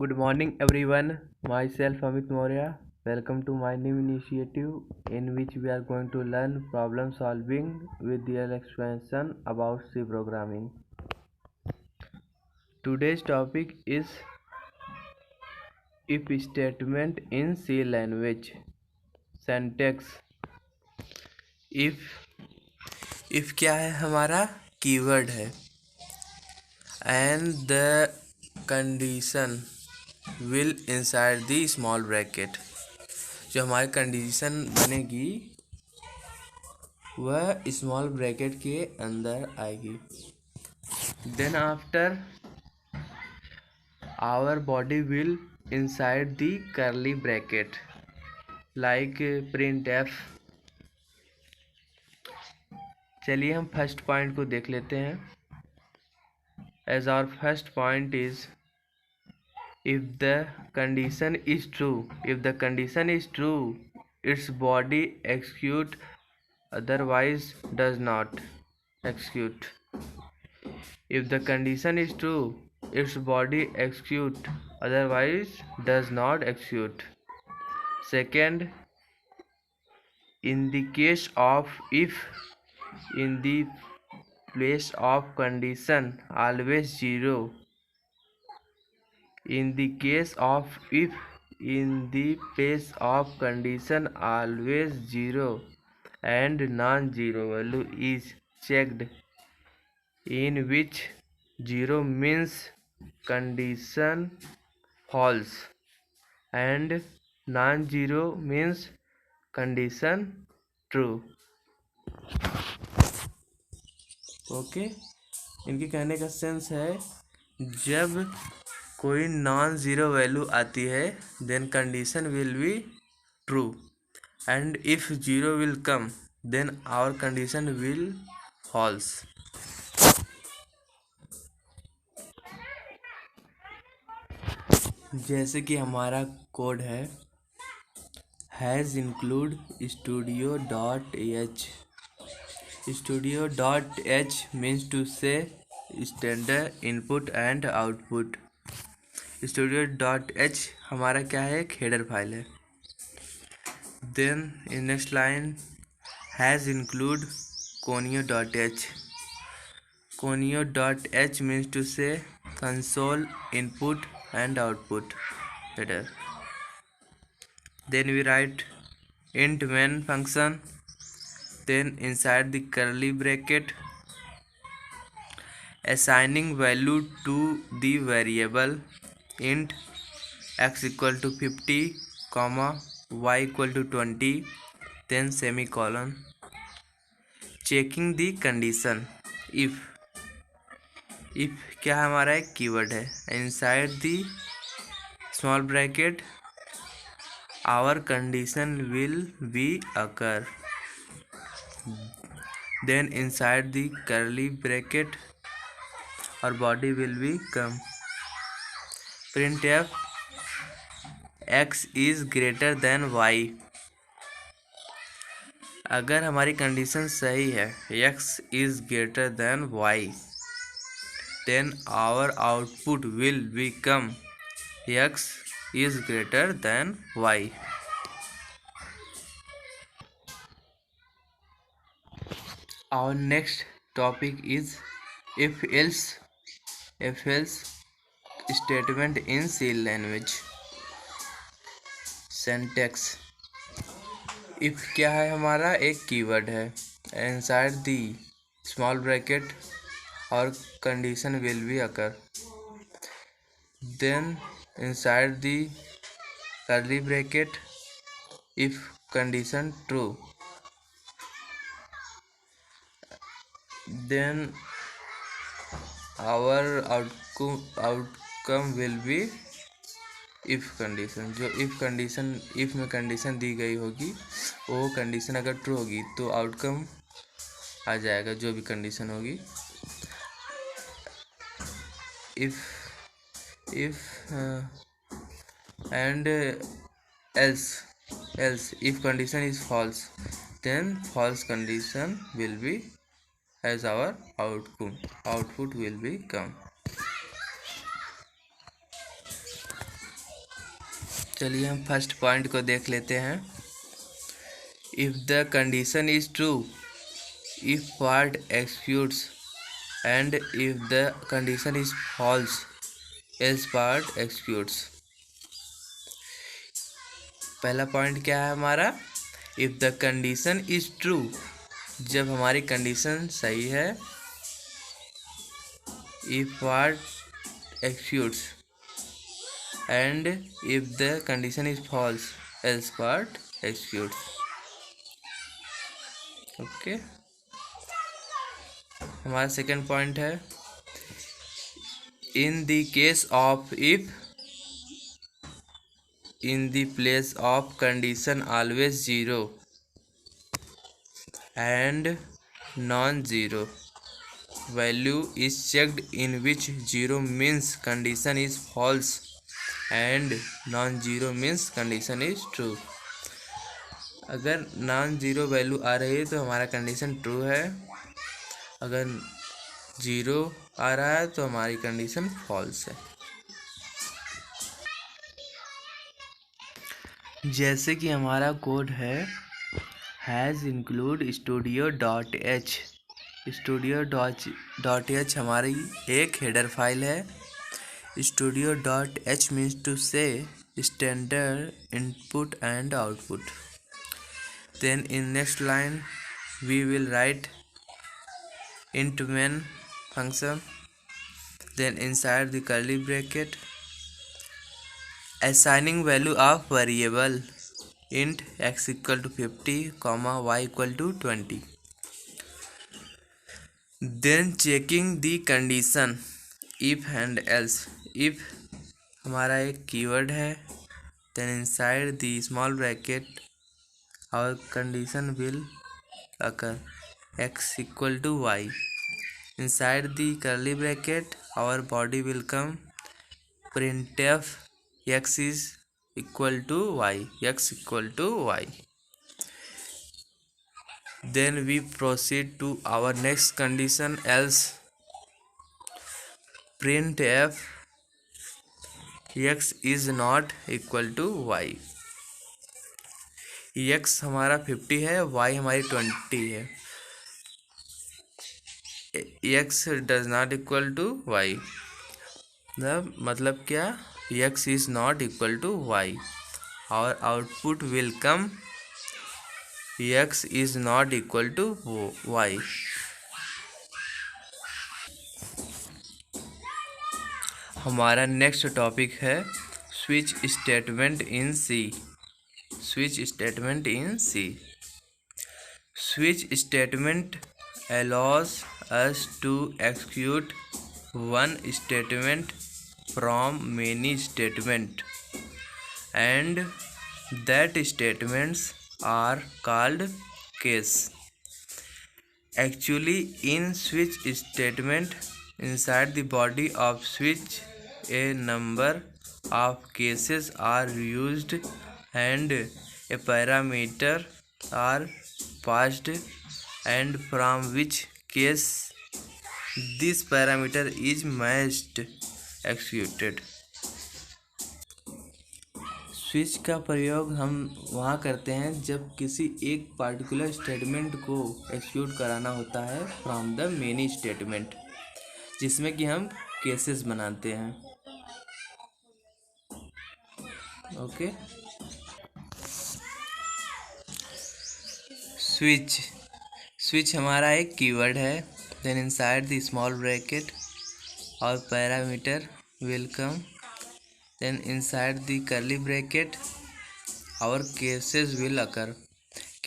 Good morning, everyone. Myself Amit Maurya. Welcome to my new initiative in which we are going to learn problem solving with real explanation about C programming. Today's topic is if statement in C language. Syntax. if क्या है हमारा keyword है and the condition will inside the small bracket. जो हमारी condition बनेगी वह small bracket के अंदर आएगी. Then after our body will inside the curly bracket like print F. चलिए हम फर्स्ट पॉइंट को देख लेते हैं. As our first point is if the condition is true its body execute, otherwise does not execute. If the condition is true its body execute, otherwise does not execute. Second, in the case of if in the place of condition always zero. In the case of if in the place of condition always zero and non-zero value is checked, in which zero means condition false and non-zero means condition true. Okay इनके कहने का sense है जब कोई non zero value आती है then condition will be true and if zero will come then our condition will false. जैसे कि हमारा कोड है hash include studio.h. studio.h means to say standard input and output. studio.h हमारा क्या है एक हेडर फाइल है. Then in next line hash include conio.h. conio.h means to say console input and output header. Then we write int main function, then inside the curly bracket assigning value to the variable int x equal to 50 comma y equal to 20 then semicolon. Checking the condition if क्या हमारा एक keyword है inside the small bracket our condition will be occur. Then inside the curly bracket our body will be come. printf x is greater than y. अगर हमारी condition सही है x is greater than y then our output will become x is greater than y. Our next topic is if else statement in C language. Syntax. if क्या है हमारा एक keyword है inside the small bracket और condition will be occur. Then inside the curly bracket if condition true then our outcome will be if condition. जो if में condition दी गई होगी वो कंडीशन अगर ट्रू होगी तो आउटकम आ जाएगा जो भी कंडीशन होगी. if and else if condition is false then false condition will be as our output will be come. चलिए हम फर्स्ट पॉइंट को देख लेते हैं। If the condition is true, if part executes, and if the condition is false, else part executes. पहला point क्या है हमारा? If the condition is true, जब हमारी कंडीशन सही है। If part executes, and if the condition is false, else part executes. Okay, हमारा second point है in the case of if, in the place of condition always zero and non-zero value is checked, in which zero means condition is false and non-zero means condition is true। अगर non zero value आ रही है तो हमारा condition true है, अगर zero आ रहा है तो हमारी कंडीशन फॉल्स है। जैसे कि हमारा कोड है hash include studio dot h. Studio dot h हमारी एक हेडर फाइल है। Studio dot h means to say standard input and output. Then in next line we will write int main function, then inside the curly bracket assigning value of variable int x equal to 50, y equal to 20, then checking the condition if and else। if हमारा एक keyword है, then inside the small bracket our condition will occur x equal to y। inside the curly bracket our body will come printf x is equal to y, x equal to y। then we proceed to our next condition else printf x is not equal to y। x हमारा 50 है, y हमारी 20 है। x does not equal to y, मतलब क्या? x is not equal to y। our output will come x is not equal to y। हमारा next topic है switch statement in C. Switch statement in C. Switch statement allows us to execute one statement from many statements, and that statements are called case। actually in switch statement inside the body of switch a number of cases are used and a parameter are passed, and from which case this parameter is matched executed। Switch का प्रयोग हम वहाँ करते हैं जब किसी एक particular statement को एक्सिक्यूट कराना होता है फ्रॉम द मेनी स्टेटमेंट, जिसमें कि हम केसेस बनाते हैं। Okay, switch. स्विच हमारा एक कीवर्ड है। Then inside the small bracket और parameter will come, then inside the curly bracket our cases will occur।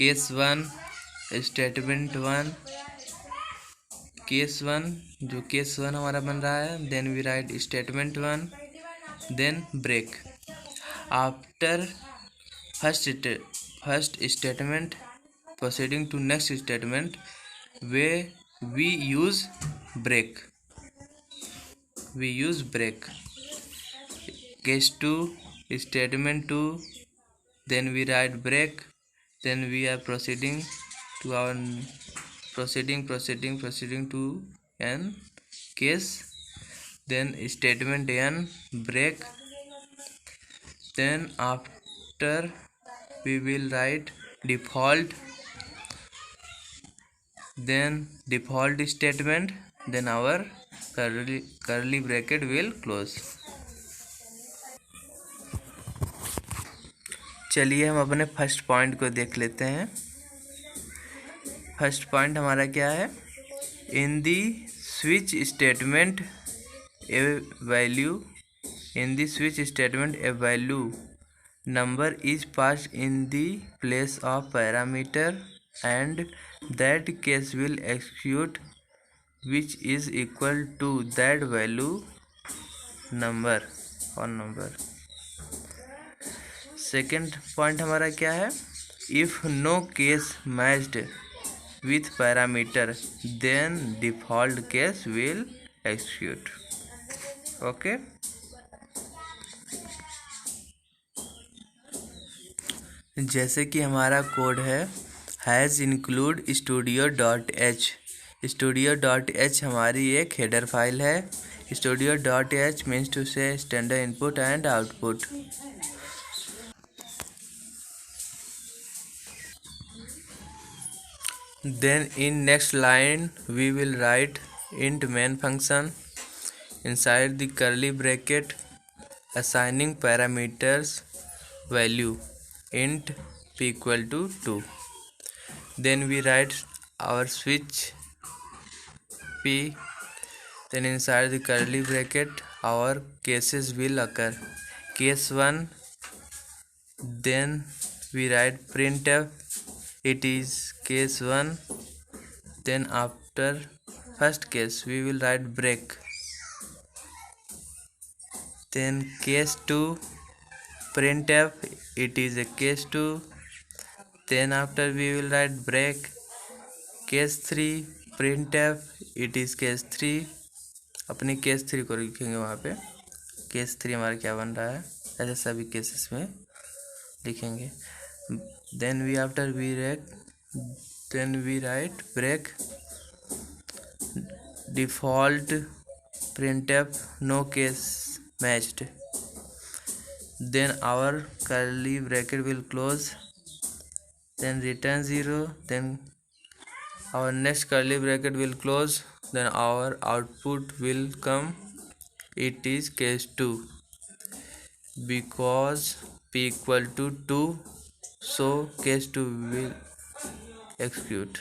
case 1 statement 1, case 1 जो case 1 हमारा बन रहा है, then we write statement 1, then break। after first statement proceeding to next statement where we use break। case 2 statement 2, then we write break, then we are proceeding to our proceeding to n case, then statement n break, then after we will write default, then default statement, then our curly bracket will close. चलिए हम अपने first point को देख लेते हैं। First point हमारा क्या है, in the switch statement a value, in the switch statement a value number is passed in the place of parameter and that case will execute which is equal to that value number और number. Second point हमारा क्या है, if no case matched with parameter then default case will execute. Okay, जैसे कि हमारा code है hash include studio dot h. Studio dot h हमारी एक हेडर फाइल है। Studio dot h means to say standard input and output. Then in next line we will write int main function inside the curly bracket assigning parameters value int p equal to 2. Then we write our switch p, then inside the curly bracket our cases will occur. Case 1, then we write printf, it is case 1, then after first case we will write break, then case 2 printf, it is a case 2, then after we will write break, case 3 printf, it is case 3। अपनी case 3 को लिखेंगे वहाँ पे, case 3 हमारा क्या बन रहा है, ऐसे सभी केसेस में लिखेंगे। then we after we break, then we write break default printf no case matched, then our curly bracket will close, then return 0, then our next curly bracket will close, then our output will come, it is case 2 because p equal to 2, so case 2 will execute.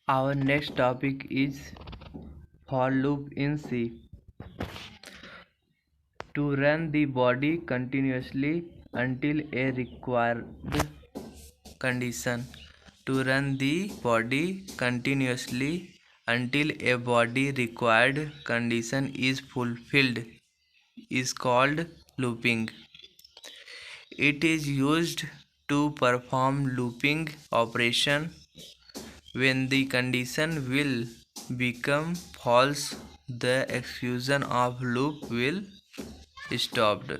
Our next topic is for loop in C. To run the body continuously until a required condition. To run the body continuously until a body required condition is fulfilled is called looping. It is used to perform looping operation when the condition will become false, the execution of loop will stopped.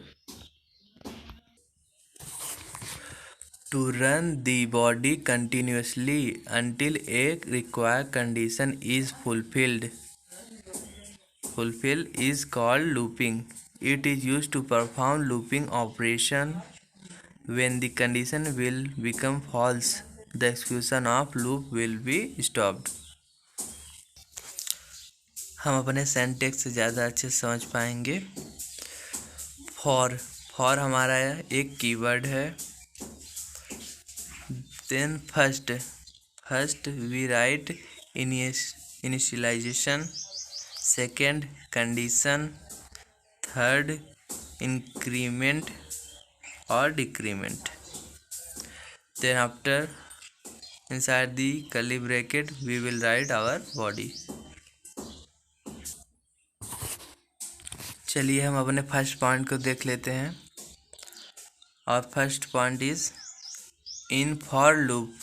To run the body continuously until a required condition is fulfilled is called looping. It is used to perform looping operation when the condition will become false, the execution of loop will be stopped. हम अपने सेंटेक्स से ज़्यादा अच्छे से समझ पाएंगे। For हमारा एक कीवर्ड है। Then first we write initialisation, second condition, third increment और decrement, then after inside the curly bracket we will write our body. चलिए हम अपने फर्स्ट पॉइंट को देख लेते हैं। और first point is in for loop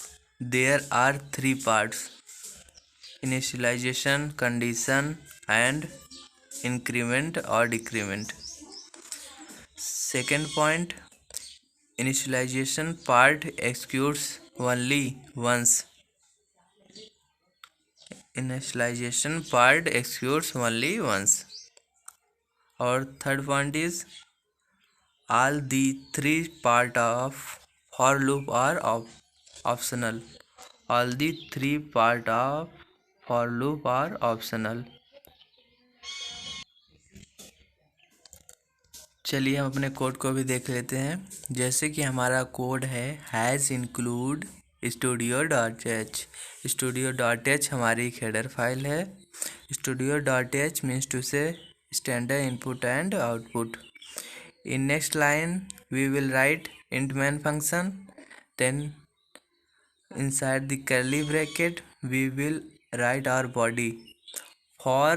there are 3 parts, initialization, condition and increment और decrement. Second point, initialization part executes only once. Initialization part executes only once. और third point is all the three part of for loop are optional. All the three part of for loop are optional. चलिए हम अपने code को भी देख लेते हैं। जैसे कि हमारा कोड है हैज़ इंक्लूड studio.h। studio.h हमारी एक हेडर फाइल है। studio.h means to say standard input and output. In next line we will write int main function, then inside the curly bracket we will write our body. For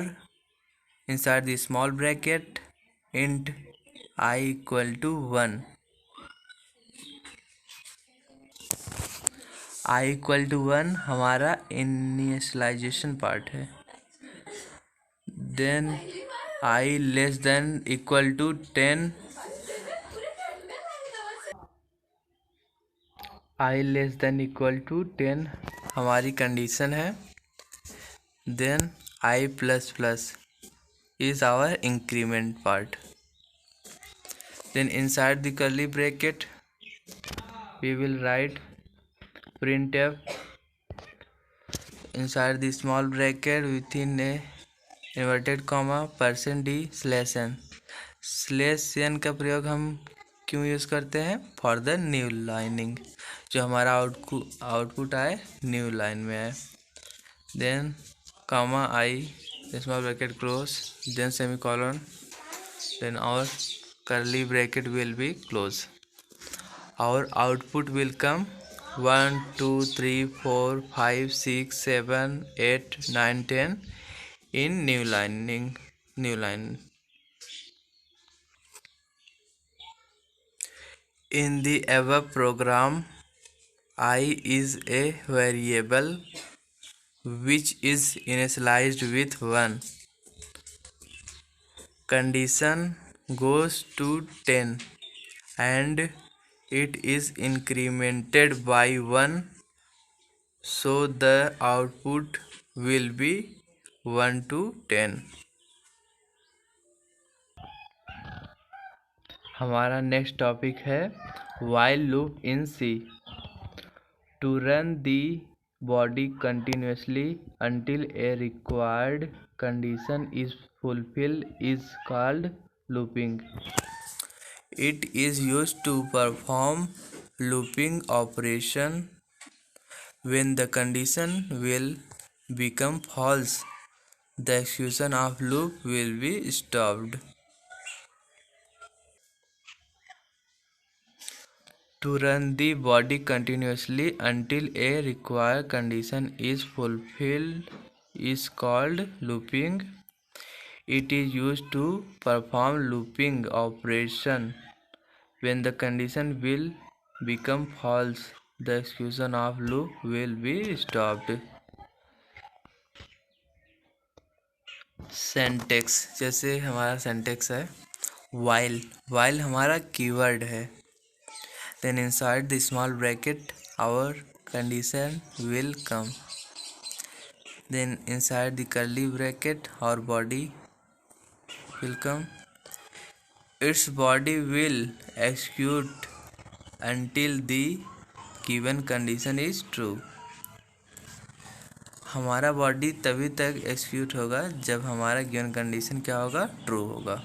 inside the small bracket int I equal to 1, I equal to 1 हमारा initialisation part है। Then I less than equal to 10, I less than equal to 10 हमारी condition है। Then I plus plus is our increment part. Then inside the curly bracket we will write printf inside the small bracket within a inverted comma %d slash n। Slash n का प्रयोग हम क्यों use करते हैं? For the new lining, जो हमारा output आए new line में आए। Then comma I small bracket close, then semicolon, then our curly bracket will be close. Our output will come 1 2 3 4 5 6 7 8 9 10 in new line. In the above program, I is a variable which is initialized with 1. Condition goes to 10 and it is incremented by 1, so the output will be 1 to 10. हमारा next topic है while loop in C. To run the body continuously until a required condition is fulfilled is called looping. It is used to perform looping operation when the condition will become false. The execution of loop will be stopped. To run the body continuously until a required condition is fulfilled is called looping. It is used to perform looping operation when the condition will become false. The execution of loop will be stopped. Syntax, जैसे हमारा syntax है while हमारा keyword है। Then inside the small bracket our condition will come. Then inside the curly bracket our body will come. Its body will execute until the given condition is true. हमारा body तभी तक execute होगा जब हमारा given condition क्या होगा? True होगा।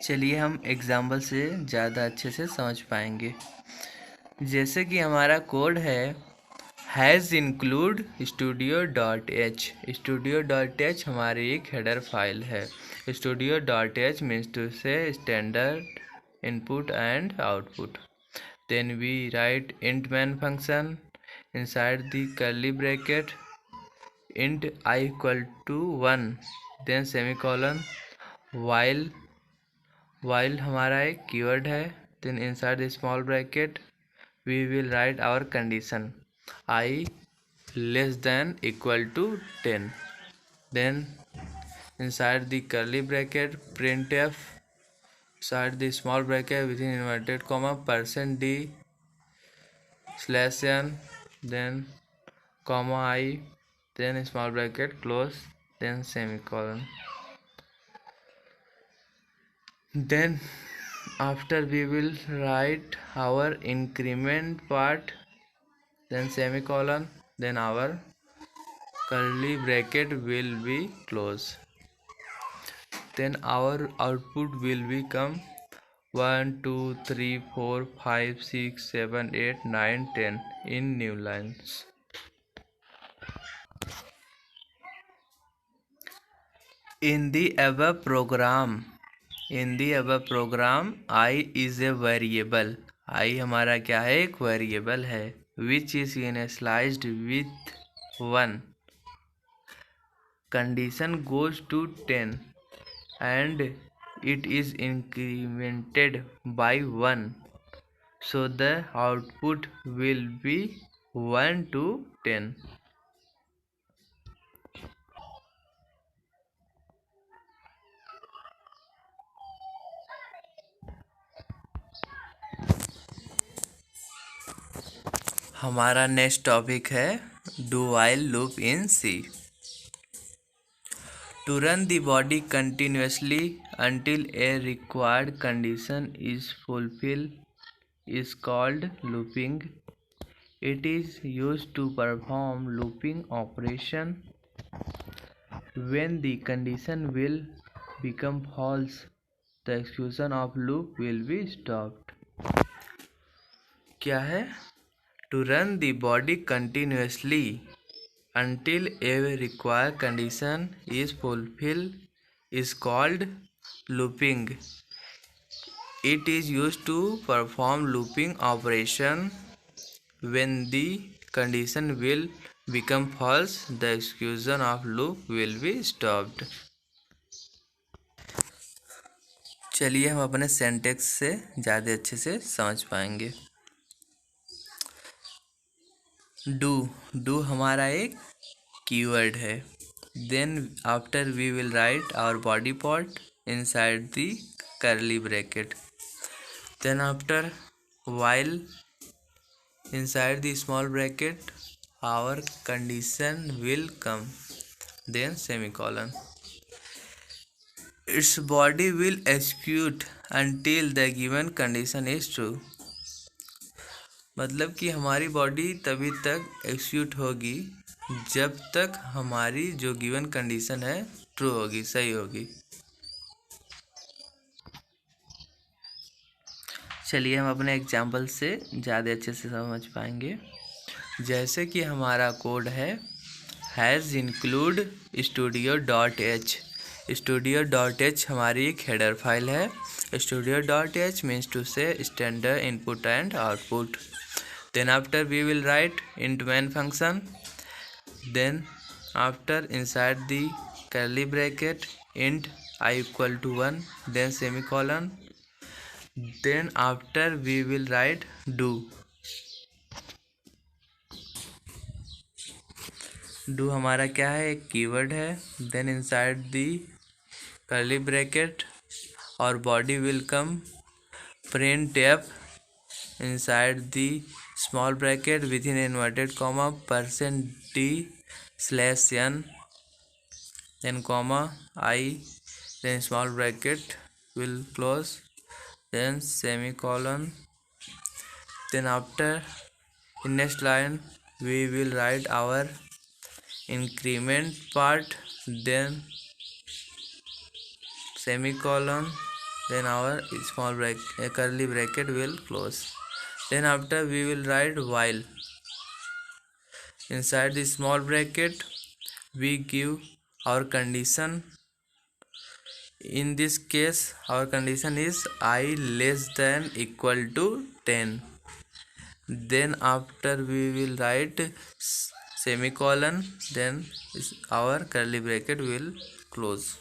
चलिए हम एग्जाम्पल से ज़्यादा अच्छे से समझ पाएंगे। जैसे कि हमारा कोड है हैज़ इंक्लूड studio.h। studio.h हमारी एक हेडर फाइल है। studio.h means to say standard input and output. Then we write int main function inside the curly bracket int I equal to 1, then semicolon, while हमारा एक keyword है। then inside the small bracket we will write our condition I less than equal to 10. then inside the curly bracket printf inside the small bracket within inverted comma %d slash n, then comma I, then small bracket close, then semicolon. Then after we will write our increment part, then semicolon, then our curly bracket will be closed. Then our output will become 1 2 3 4 5 6 7 8 9 10 in new lines. In the above program I is a variable. I हमारा क्या है, एक variable है, which is initialized with 1. Condition goes to 10 and it is incremented by 1, so the output will be 1 to 10. हमारा next topic है do while loop in C. To run the body continuously until a required condition is fulfilled is called looping. It is used to perform looping operation. When the condition will become false, the execution of loop will be stopped. क्या है? To run the body continuously until a required condition is fulfilled is called looping. It is used to perform looping operation. When the condition will become false, the execution of loop will be stopped. चलिए हम अपने सेंटेक्स से ज़्यादा अच्छे से समझ पाएंगे. Do हमारा एक कीवर्ड है. Then after we will write our body part inside the curly bracket. Then after while inside the small bracket our condition will come, then semicolon. Its body will execute until the given condition is true. मतलब कि हमारी body तभी तक execute होगी जब तक हमारी जो गिवन कंडीशन है ट्रू होगी, सही होगी. चलिए हम अपने एग्जाम्पल से ज़्यादा अच्छे से समझ पाएंगे. जैसे कि हमारा कोड है हैज़ इंक्लूड studio.h. studio.h हमारी एक हेडर फाइल है. studio.h means to say standard input and output. Then after we will write int main function. Then after inside the curly bracket int I equal to 1, then semicolon. Then after we will write do. Do हमारा क्या है, एक keyword है. Then inside the curly bracket our body will come printf inside the small bracket within inverted comma %d/n, then comma I, then small bracket will close, then semicolon. Then after in next line we will write our increment part, then semicolon, then our small bracket curly bracket will close. Then after we will write while. Inside the small bracket we give our condition. In this case our condition is I less than equal to 10. Then after we will write semicolon, then our curly bracket will close.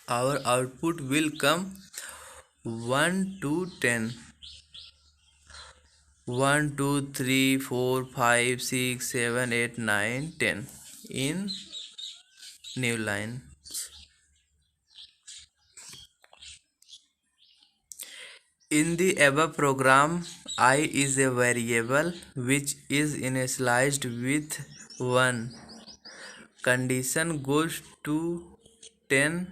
Our output will come 1 to 10. 1 2 3 4 5 6 7 8 9 10 in new lines. In the above program I is a variable which is initialized with 1. condition goes to 10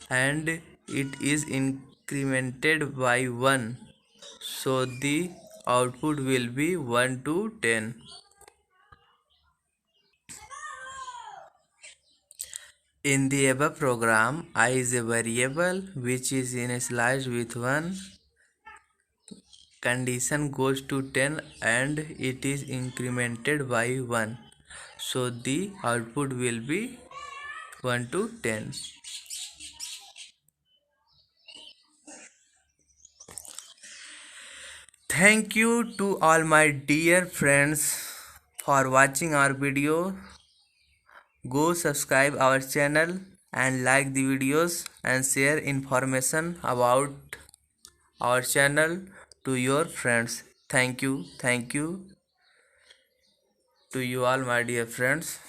and it is incremented by 1, so the output will be 1 to 10. In the above program, I is a variable which is initialized with 1, condition goes to 10 and it is incremented by 1, so the output will be 1 to 10. Thank you to all my dear friends for watching our video. Go subscribe our channel and like the videos and share information about our channel to your friends. Thank you to you all my dear friends.